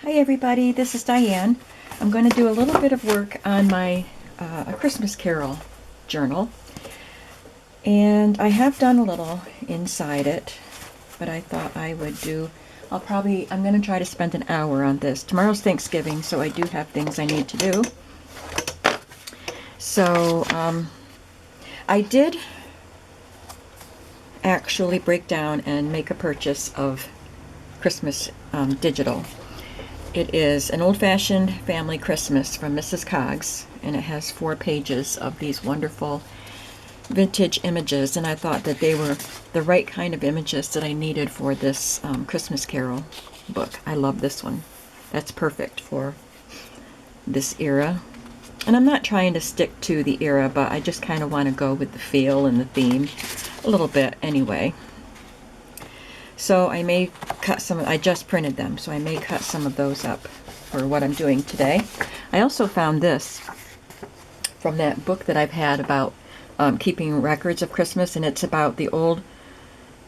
Hi everybody, this is Diane. I'm going to do a little bit of work on my A Christmas Carol journal. And I have done a little inside it, but I thought I would I'm going to try to spend an hour on this. Tomorrow's Thanksgiving, so I do have things I need to do. So I did actually break down and make a purchase of Christmas digital. It is an old-fashioned family Christmas from Mrs. Collaged, and it has 4 pages of these wonderful vintage images, and I thought that they were the right kind of images that I needed for this Christmas Carol book. I love this one. That's perfect for this era. And I'm not trying to stick to the era, but I just kind of want to go with the feel and the theme a little bit anyway. So I may cut some, I just printed them, so I may cut some of those up for what I'm doing today. I also found this from that book that I've had about keeping records of Christmas, and it's about the old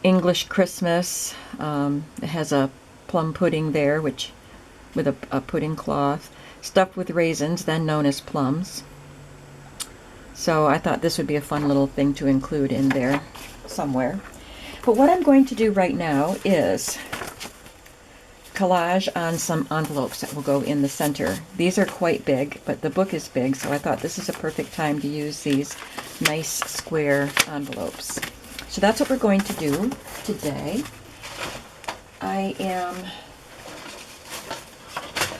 English Christmas. It has a plum pudding there, with a pudding cloth, stuffed with raisins, then known as plums. So I thought this would be a fun little thing to include in there somewhere. But what I'm going to do right now is collage on some envelopes that will go in the center. These are quite big, but the book is big, so I thought this is a perfect time to use these nice square envelopes. So that's what we're going to do today. I am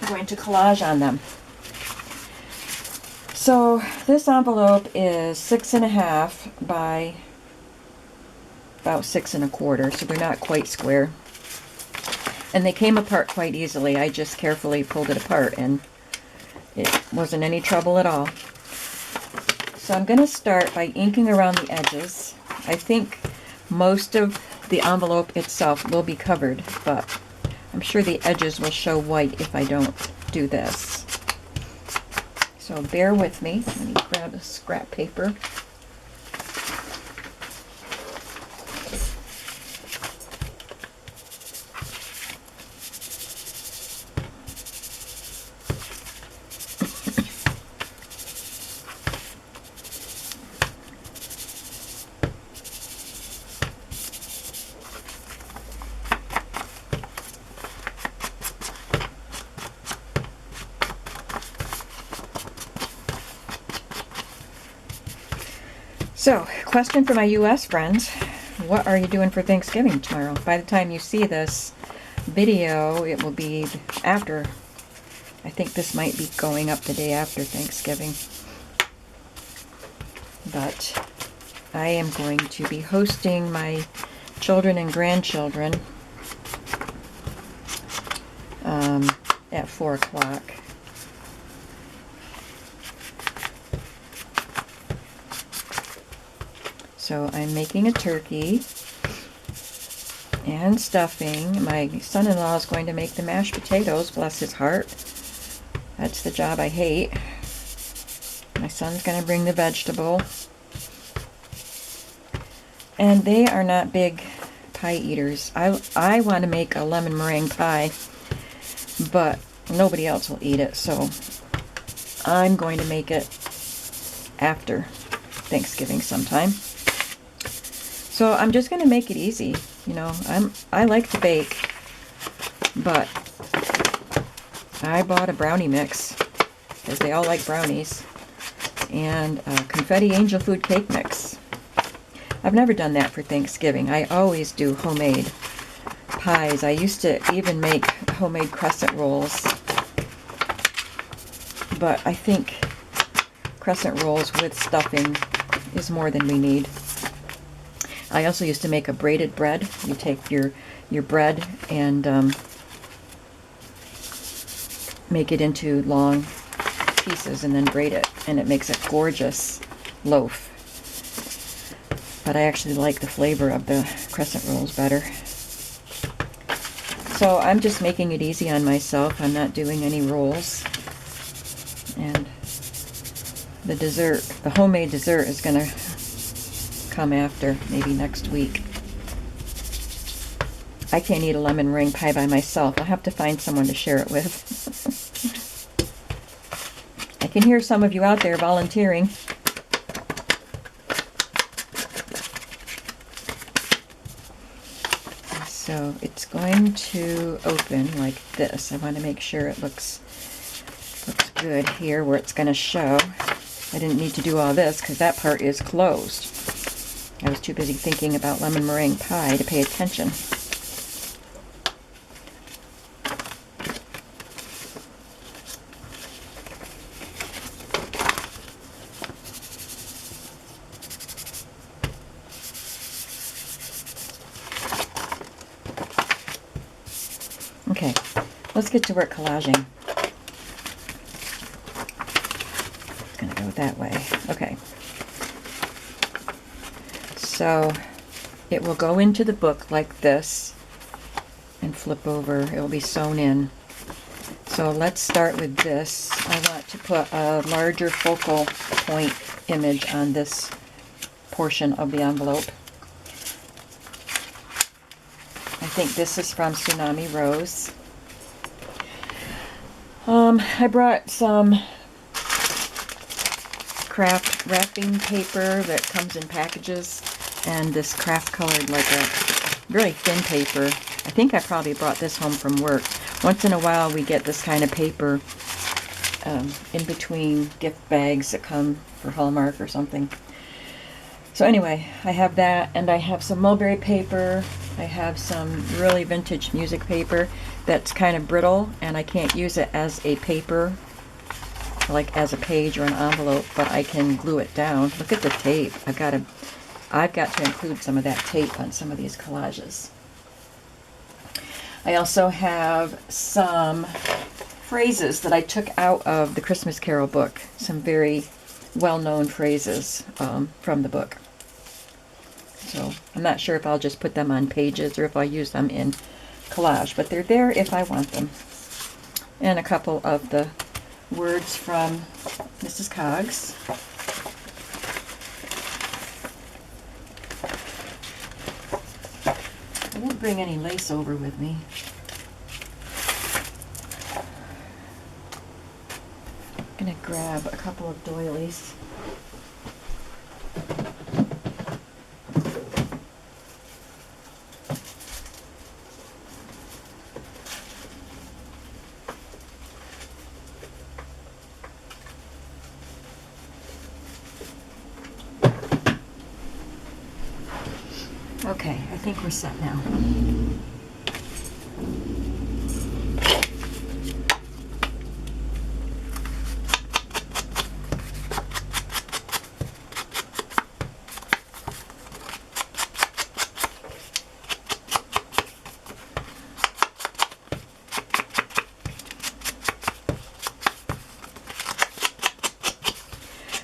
going to collage on them. So this envelope is 6.5 by about 6 1/4, so they're not quite square. And they came apart quite easily. I just carefully pulled it apart and it wasn't any trouble at all. So I'm going to start by inking around the edges. I think most of the envelope itself will be covered, but I'm sure the edges will show white if I don't do this. So bear with me. Let me grab a scrap paper. So, question for my U.S. friends, what are you doing for Thanksgiving tomorrow? By the time you see this video, it will be after. I think this might be going up the day after Thanksgiving. But I am going to be hosting my children and grandchildren at 4 o'clock. So I'm making a turkey and stuffing. My son-in-law is going to make the mashed potatoes, bless his heart. That's the job I hate. My son's going to bring the vegetable. And they are not big pie eaters. I want to make a lemon meringue pie, but nobody else will eat it, so I'm going to make it after Thanksgiving sometime. So I'm just going to make it easy. You know, I like to bake, but I bought a brownie mix because they all like brownies, and a confetti angel food cake mix. I've never done that for Thanksgiving. I always do homemade pies. I used to even make homemade crescent rolls, but I think crescent rolls with stuffing is more than we need. I also used to make a braided bread. You take your bread and make it into long pieces and then braid it, and it makes a gorgeous loaf. But I actually like the flavor of the crescent rolls better. So I'm just making it easy on myself. I'm not doing any rolls. And the dessert, the homemade dessert, is going to come after, maybe next week. I can't eat a lemon meringue pie by myself. I'll have to find someone to share it with. I can hear some of you out there volunteering. So it's going to open like this. I want to make sure it looks good here where it's going to show. I didn't need to do all this because that part is closed. I was too busy thinking about lemon meringue pie to pay attention. Okay, let's get to work collaging. It's going to go that way. Okay. So it will go into the book like this and flip over. It will be sewn in. So let's start with this. I want to put a larger focal point image on this portion of the envelope. I think this is from Tsunami Rose. I brought some craft wrapping paper that comes in packages, and this craft colored, like a really thin paper. I think I probably brought this home from work. Once in a while we get this kind of paper in between gift bags that come for Hallmark or something. So anyway, I have that, and I have some mulberry paper. I have some really vintage music paper that's kind of brittle, and I can't use it as a paper, like as a page or an envelope, but I can glue it down. Look at the tape. I've got to include some of that tape on some of these collages. I also have some phrases that I took out of the Christmas Carol book, some very well-known phrases from the book. So I'm not sure if I'll just put them on pages or if I'll use them in collage, but they're there if I want them. And a couple of the words from Mrs. Coggs. I didn't bring any lace over with me. I'm going to grab a couple of doilies. Okay, I think we're set now.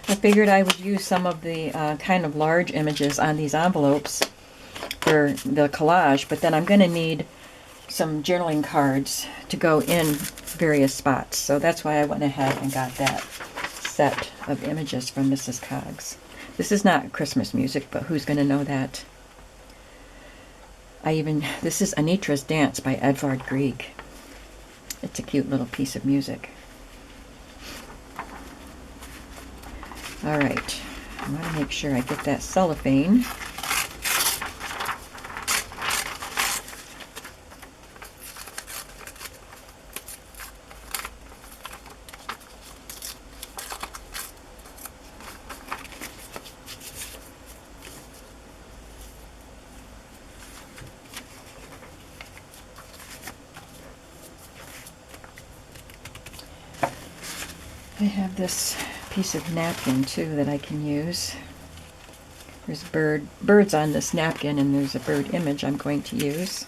I figured I would use some of the kind of large images on these envelopes for the collage, but then I'm going to need some journaling cards to go in various spots. So that's why I went ahead and got that set of images from Mrs. Coggs. This is not Christmas music, but who's going to know that? This is Anitra's Dance by Edvard Grieg. It's a cute little piece of music. All right, I want to make sure I get that cellophane. I have this piece of napkin too that I can use. There's birds on this napkin, and there's a bird image I'm going to use.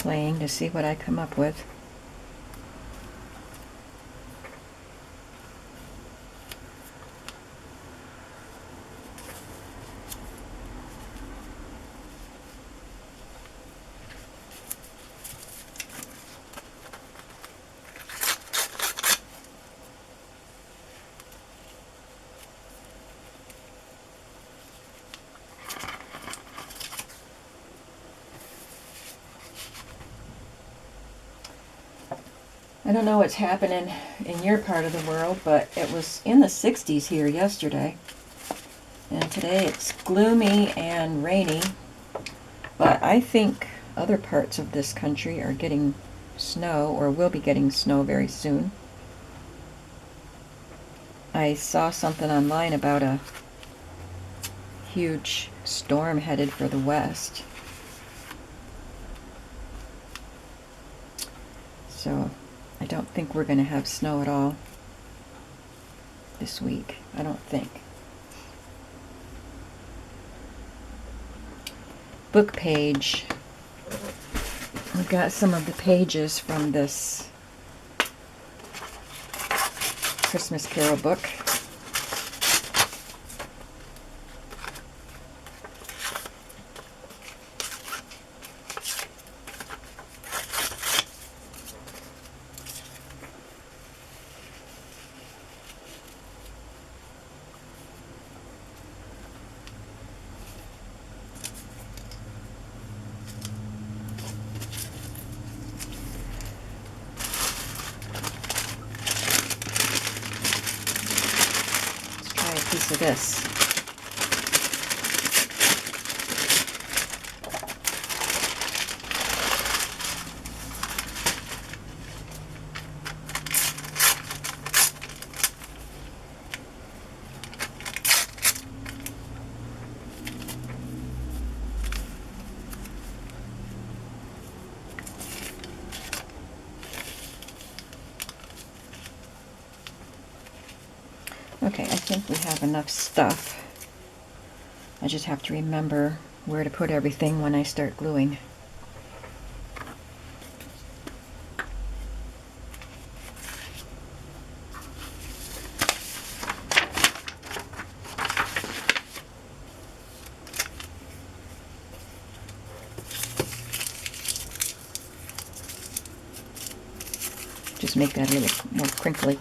playing to see what I come up with. I don't know what's happening in your part of the world, but it was in the 60s here yesterday. And today it's gloomy and rainy. But I think other parts of this country are getting snow, or will be getting snow very soon. I saw something online about a huge storm headed for the west. So I don't think we're going to have snow at all this week. I don't think. Book page. I've got some of the pages from this Christmas Carol book. Piece of this. Okay, I think we have enough stuff. I just have to remember where to put everything when I start gluing. Just make that a little more crinkly.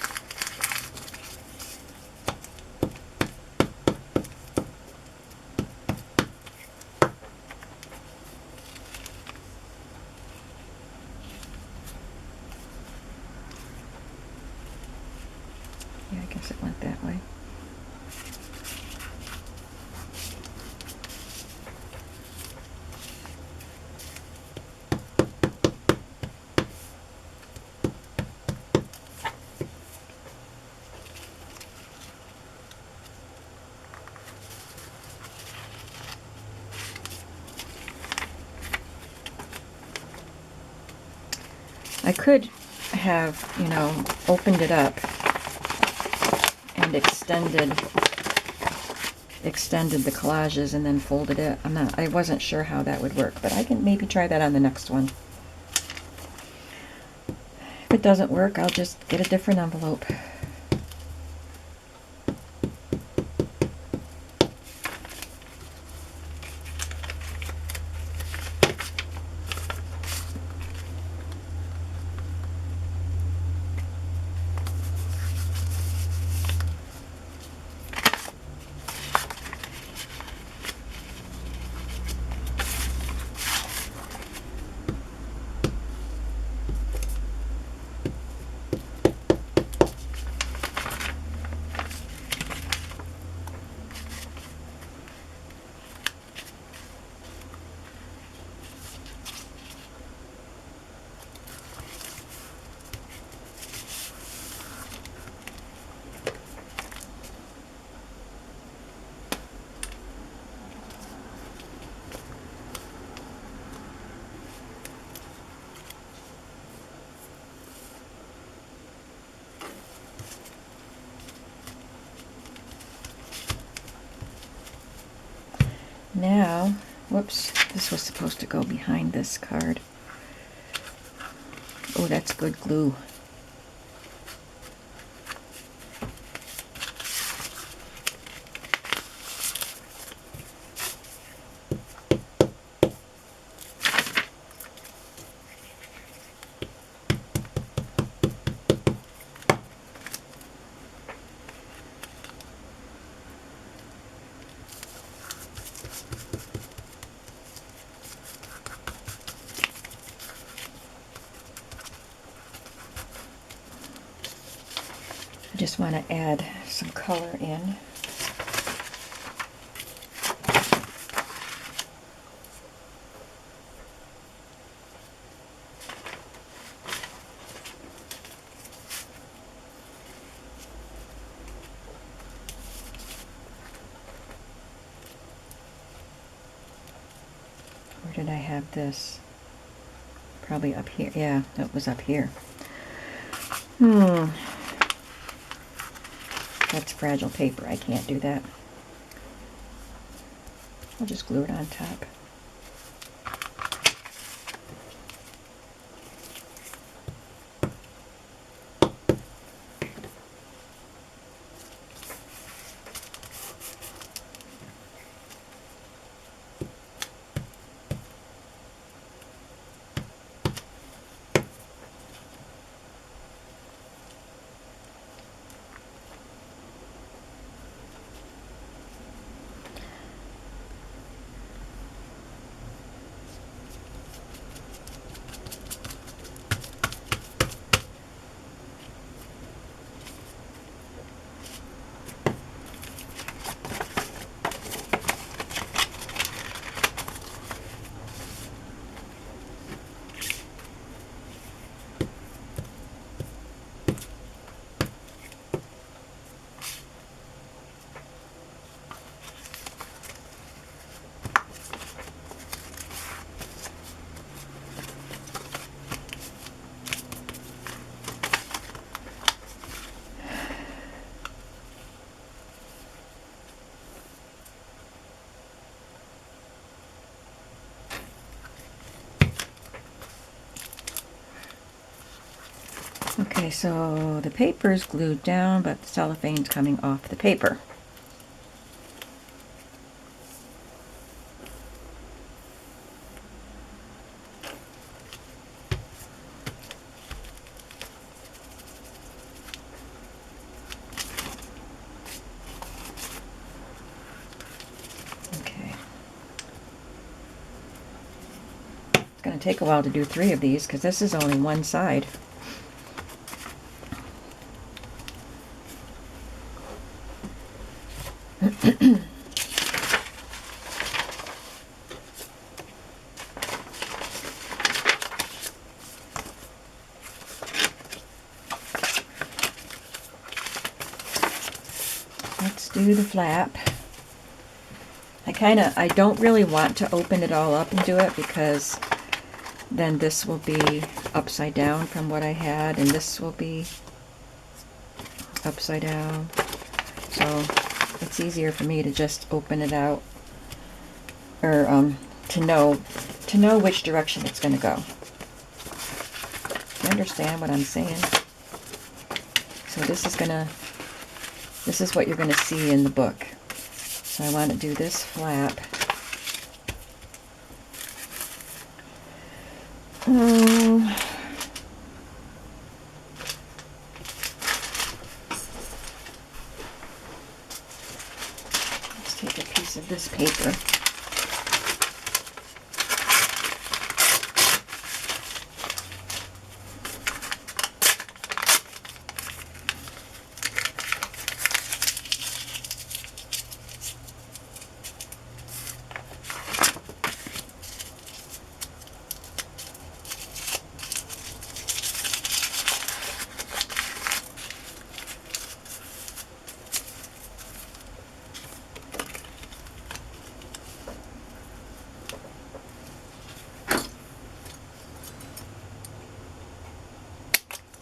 Yeah, I guess it went that way. I could have, you know, opened it up and extended the collages and then folded it. I wasn't sure how that would work, but I can maybe try that on the next one. If it doesn't work, I'll just get a different envelope. Now, whoops, this was supposed to go behind this card. Oh, that's good glue. I just want to add some color in. Where did I have this? Probably up here. Yeah, it was up here. That's fragile paper. I can't do that. I'll just glue it on top. Okay, so the paper is glued down, but the cellophane's coming off the paper. Okay. It's going to take a while to do 3 of these because this is only one side. Let's do the flap. I don't really want to open it all up and do it because then this will be upside down from what I had, and this will be upside down. So it's easier for me to just open it out, or to know which direction it's going to go. You understand what I'm saying? So this is what you're going to see in the book. So I want to do this flap. Let's take a piece of this paper.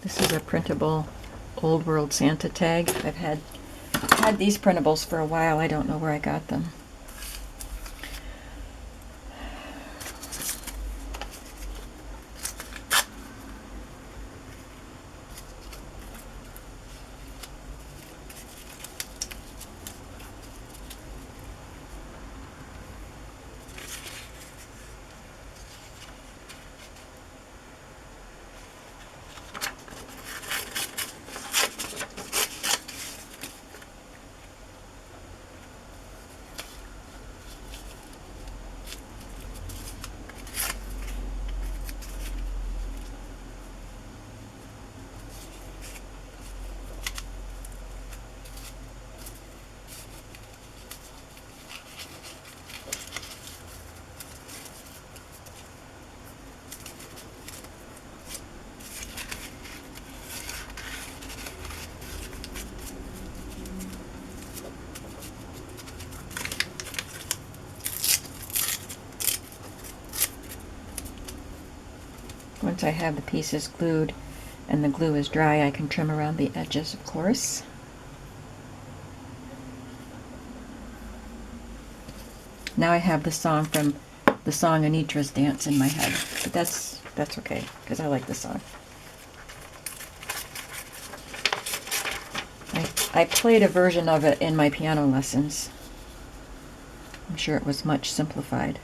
This is a printable Old World Santa tag. I've had these printables for a while. I don't know where I got them. once I have the pieces glued and the glue is dry, I can trim around the edges, of course. Now I have the song from the song Anitra's Dance in my head, but that's okay, because I like the song. I played a version of it in my piano lessons. I'm sure it was much simplified.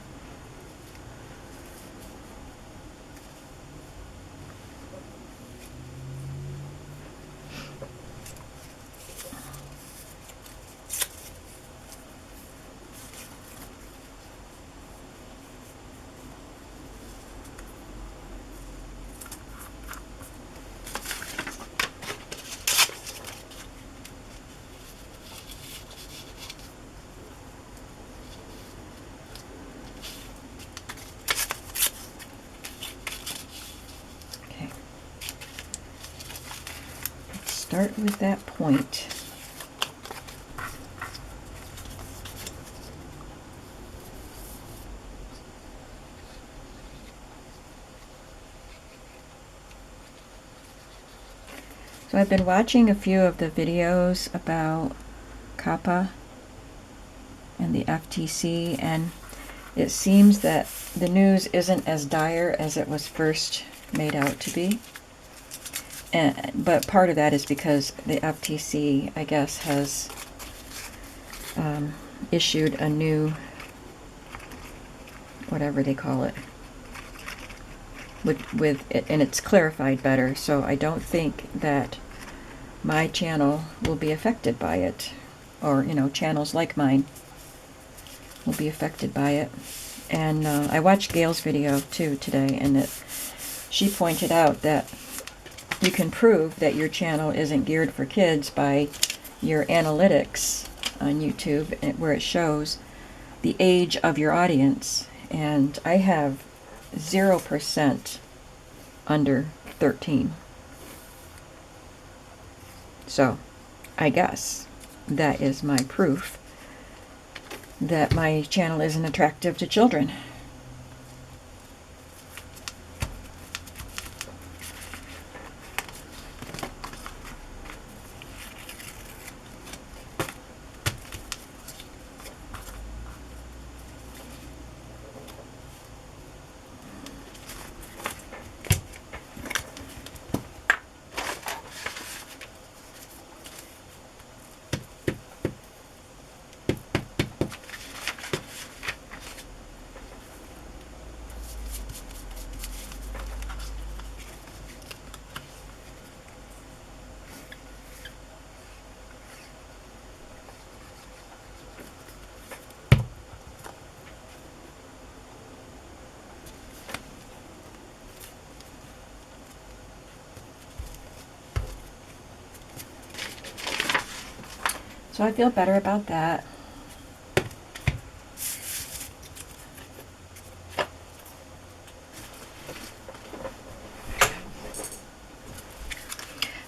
Start with that point. So I've been watching a few of the videos about COPPA and the FTC, and it seems that the news isn't as dire as it was first made out to be. But part of that is because the FTC, I guess, has issued a new, whatever they call it, with it, and it's clarified better. So I don't think that my channel will be affected by it, or channels like mine will be affected by it. And I watched Gail's video too today, and she pointed out that you can prove that your channel isn't geared for kids by your analytics on YouTube, where it shows the age of your audience. And I have 0% under 13. So I guess that is my proof that my channel isn't attractive to children. So I feel better about that.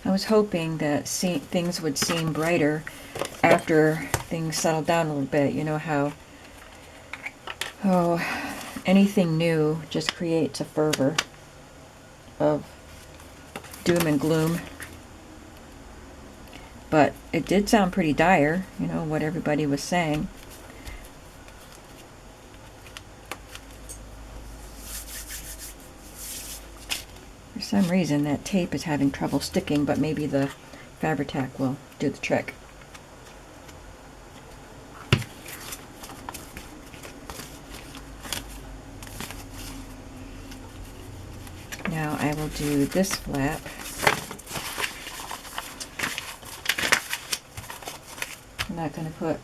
I was hoping that things would seem brighter after things settled down a little bit. You know how anything new just creates a fervor of doom and gloom. But it did sound pretty dire, what everybody was saying. For some reason, that tape is having trouble sticking, but maybe the Fabri-Tac will do the trick. Now I will do this flap. I'm not going to put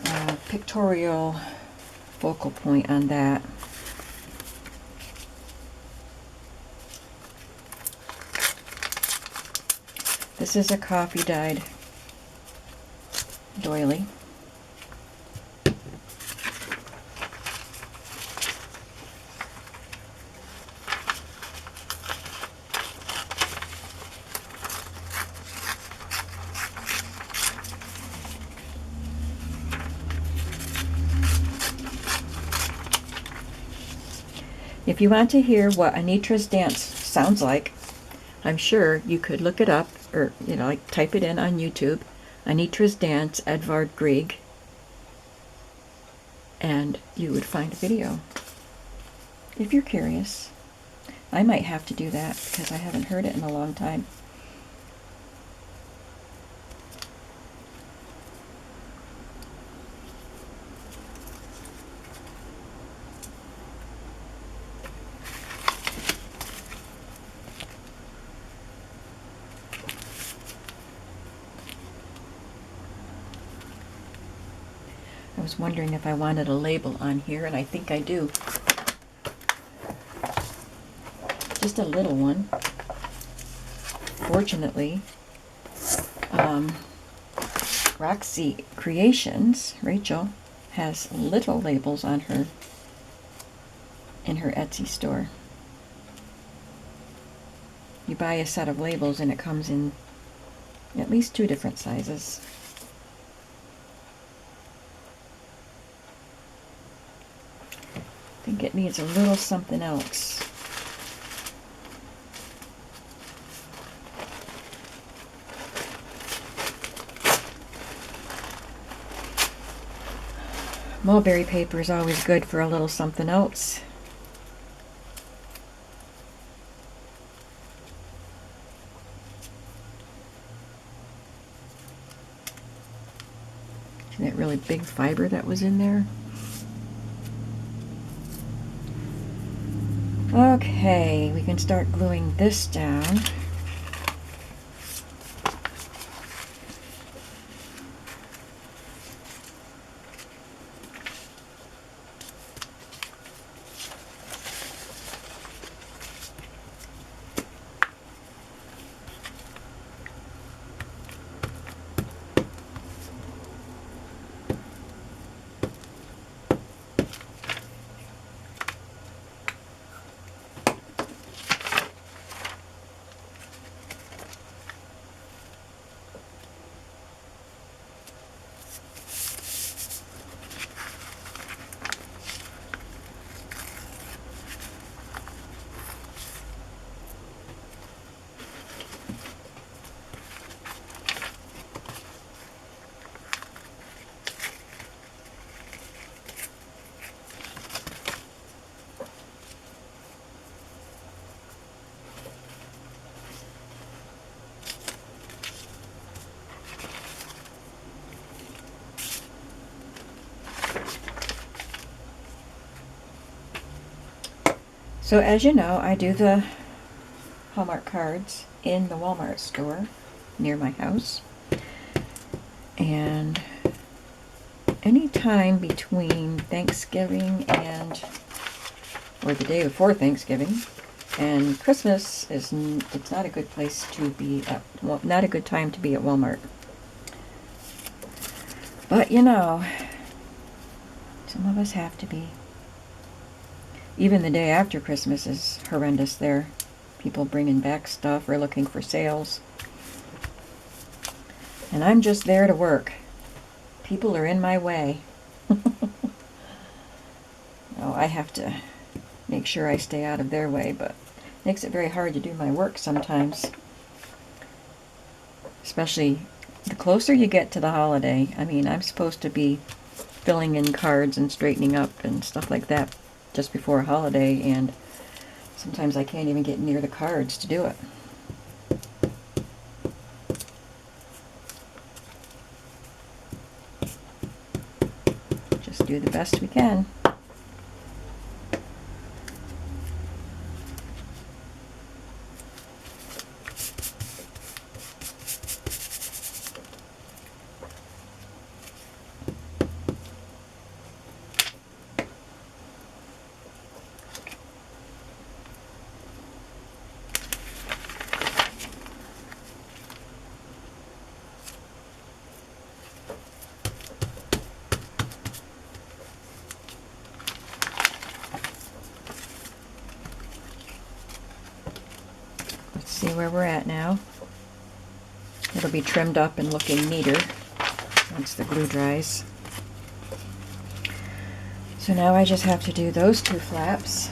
a pictorial focal point on that. This is a coffee dyed doily. If you want to hear what Anitra's dance sounds like, I'm sure you could look it up, or, like type it in on YouTube, Anitra's Dance, Edvard Grieg, and you would find a video, if you're curious. I might have to do that because I haven't heard it in a long time. I was wondering if I wanted a label on here, and I think I do. Just a little one. Fortunately, Roxy Creations, Rachel, has little labels on her in her Etsy store. You buy a set of labels and it comes in at least 2 different sizes. I think it needs a little something else. Mulberry paper is always good for a little something else. See that really big fiber that was in there? Okay, we can start gluing this down. So as you know, I do the Hallmark cards in the Walmart store near my house. And any time between Thanksgiving or the day before Thanksgiving and Christmas it's not a good place to be at, well, not a good time to be at Walmart. But some of us have to be. Even the day after Christmas is horrendous there. People bringing back stuff or looking for sales. And I'm just there to work. People are in my way. Oh, I have to make sure I stay out of their way, but it makes it very hard to do my work sometimes. Especially the closer you get to the holiday. I mean, I'm supposed to be filling in cards and straightening up and stuff like that just before a holiday, and sometimes I can't even get near the cards to do it. Just do the best we can. See where we're at now. It'll be trimmed up and looking neater once the glue dries. So now I just have to do those 2 flaps.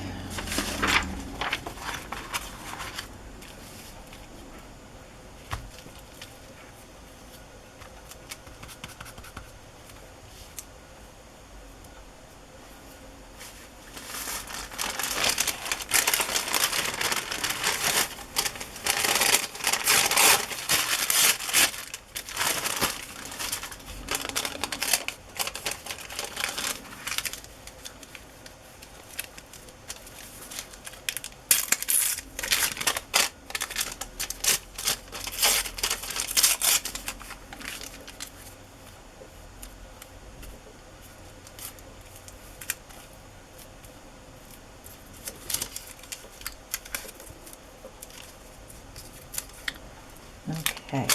Okay.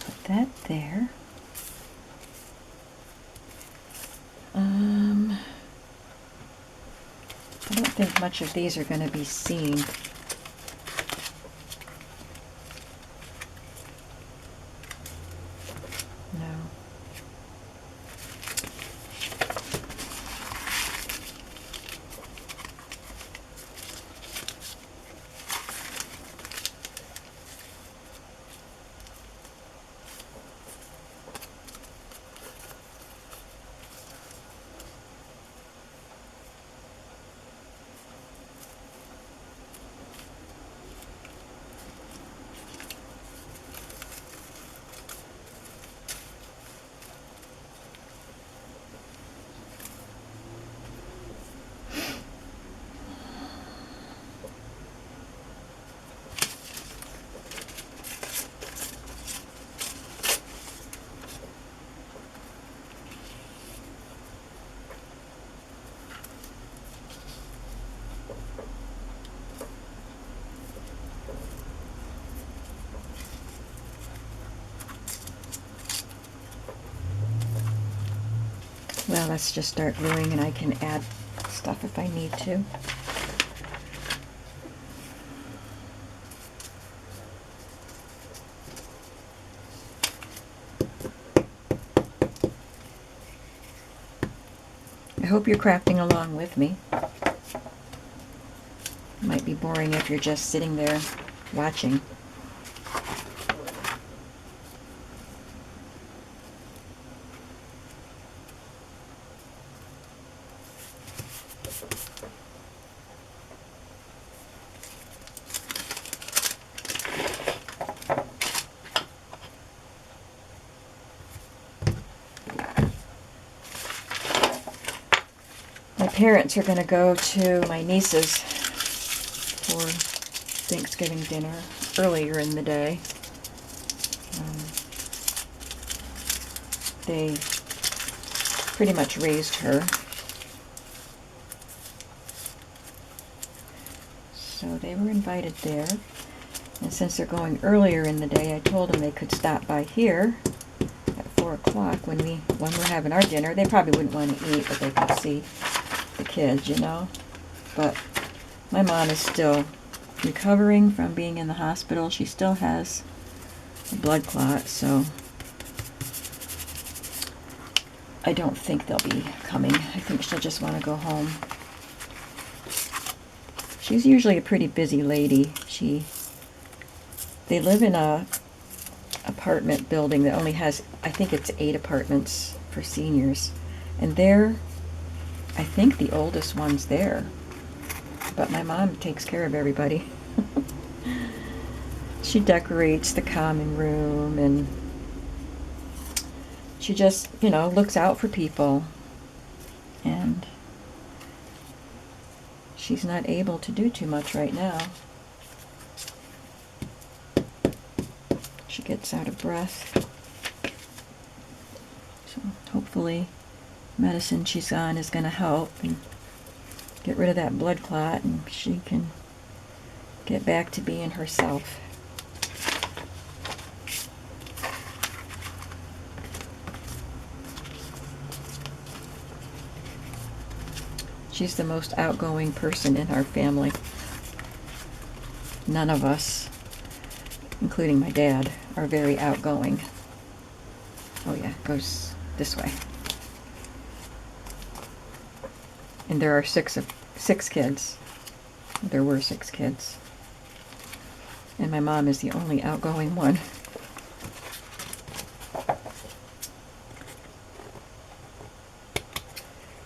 Put that there. I don't think much of these are going to be seen. No. Well, let's just start gluing, and I can add stuff if I need to. I hope you're crafting along with me. It might be boring if you're just sitting there watching. My parents are going to go to my niece's for Thanksgiving dinner earlier in the day. They pretty much raised her. So they were invited there. And since they're going earlier in the day, I told them they could stop by here at 4 o'clock when we're having our dinner. They probably wouldn't want to eat, but they could see the kids, you know. But my mom is still recovering from being in the hospital. She still has a blood clot, so I don't think they'll be coming. I think she'll just want to go home. She's usually a pretty busy lady. They live in a apartment building that only has, I think it's 8 apartments for seniors. And I think the oldest one's there. But my mom takes care of everybody. She decorates the common room, and she just, looks out for people. And she's not able to do too much right now. She gets out of breath. So hopefully medicine she's on is going to help and get rid of that blood clot, and she can get back to being herself. She's the most outgoing person in our family. None of us, including my dad, are very outgoing. Oh yeah, it goes this way. And there are six kids. There were 6 kids. And my mom is the only outgoing one.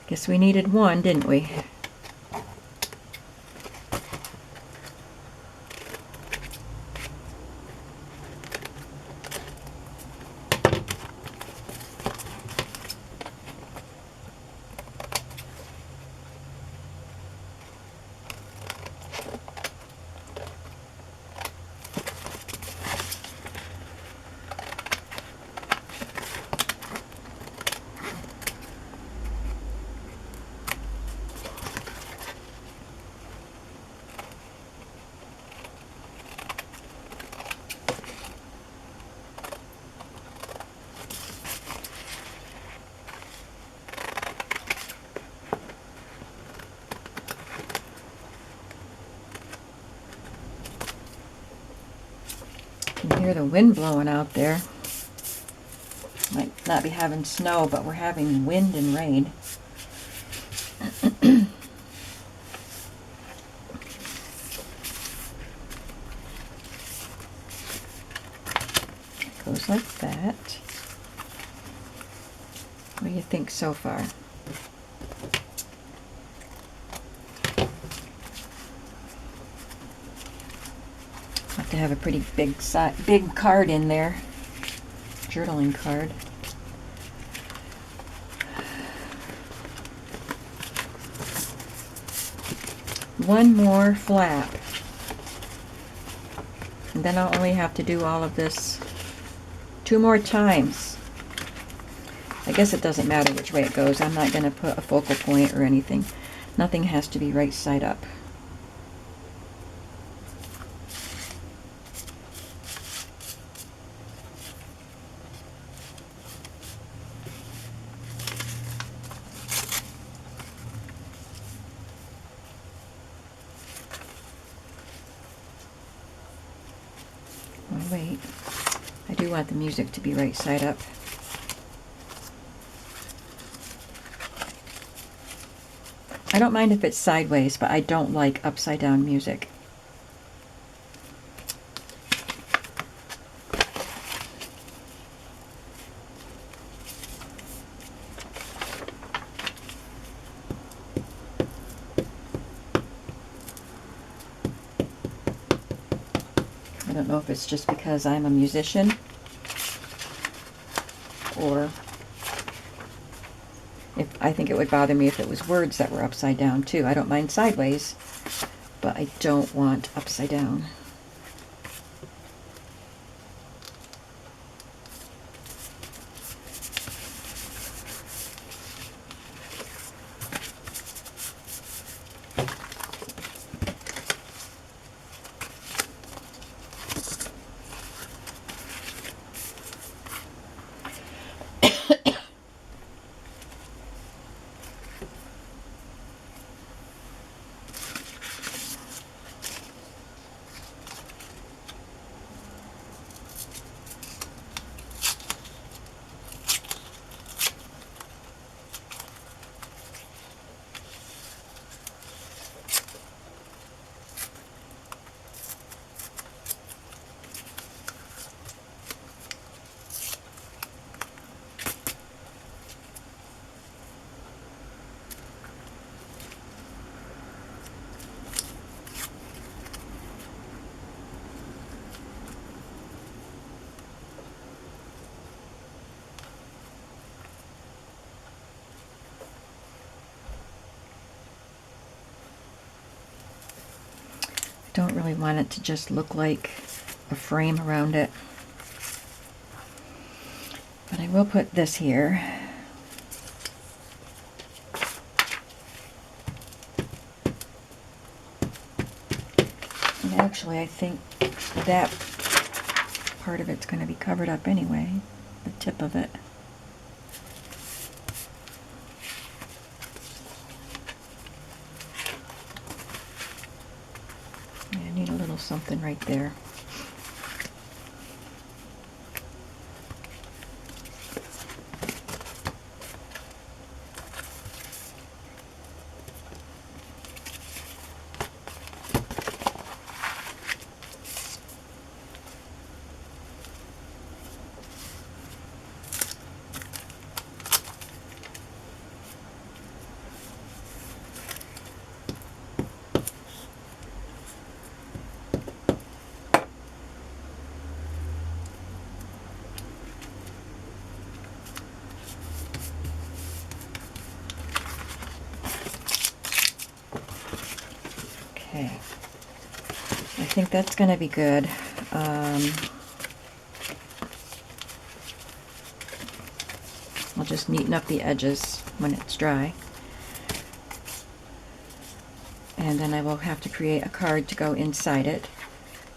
Guess we needed one, didn't we? You can hear the wind blowing out there. Might not be having snow, but we're having wind and rain. It goes like that. What do you think so far? Have to have a pretty big card in there. Journaling card. One more flap. And then I'll only have to do all of this 2 more times. I guess it doesn't matter which way it goes. I'm not going to put a focal point or anything. Nothing has to be right side up. Oh, wait. I do want the music to be right side up. I don't mind if it's sideways, but I don't like upside down music. I don't know if it's just because I'm a musician or if I think it would bother me if it was words that were upside down too. I don't mind sideways, but I don't want upside down. Don't really want it to just look like a frame around it. But I will put this here. And actually, I think that part of it's going to be covered up anyway, the tip of it. I need a little something right there. Okay, I think that's going to be good. I'll just neaten up the edges when it's dry. And then I will have to create a card to go inside it.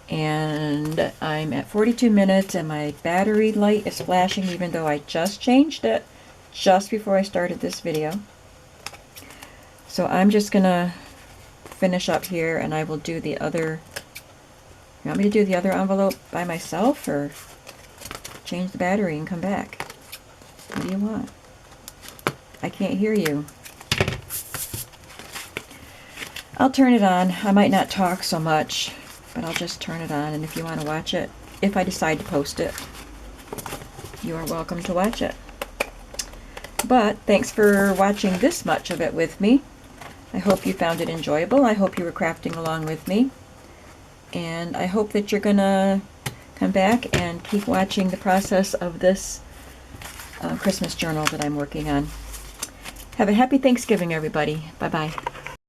And I'm at 42 minutes and my battery light is flashing even though I just changed it just before I started this video. So I'm just going to finish up here and I will do the other You want me to do the other envelope by myself, or change the battery and come back? What do you want? I can't hear you. I'll turn it on. I might not talk so much, but I'll just turn it on, and if you want to watch it, if I decide to post it, you are welcome to watch it. But thanks for watching this much of it with me. I hope you found it enjoyable. I hope you were crafting along with me. And I hope that you're going to come back and keep watching the process of this Christmas journal that I'm working on. Have a happy Thanksgiving, everybody. Bye-bye.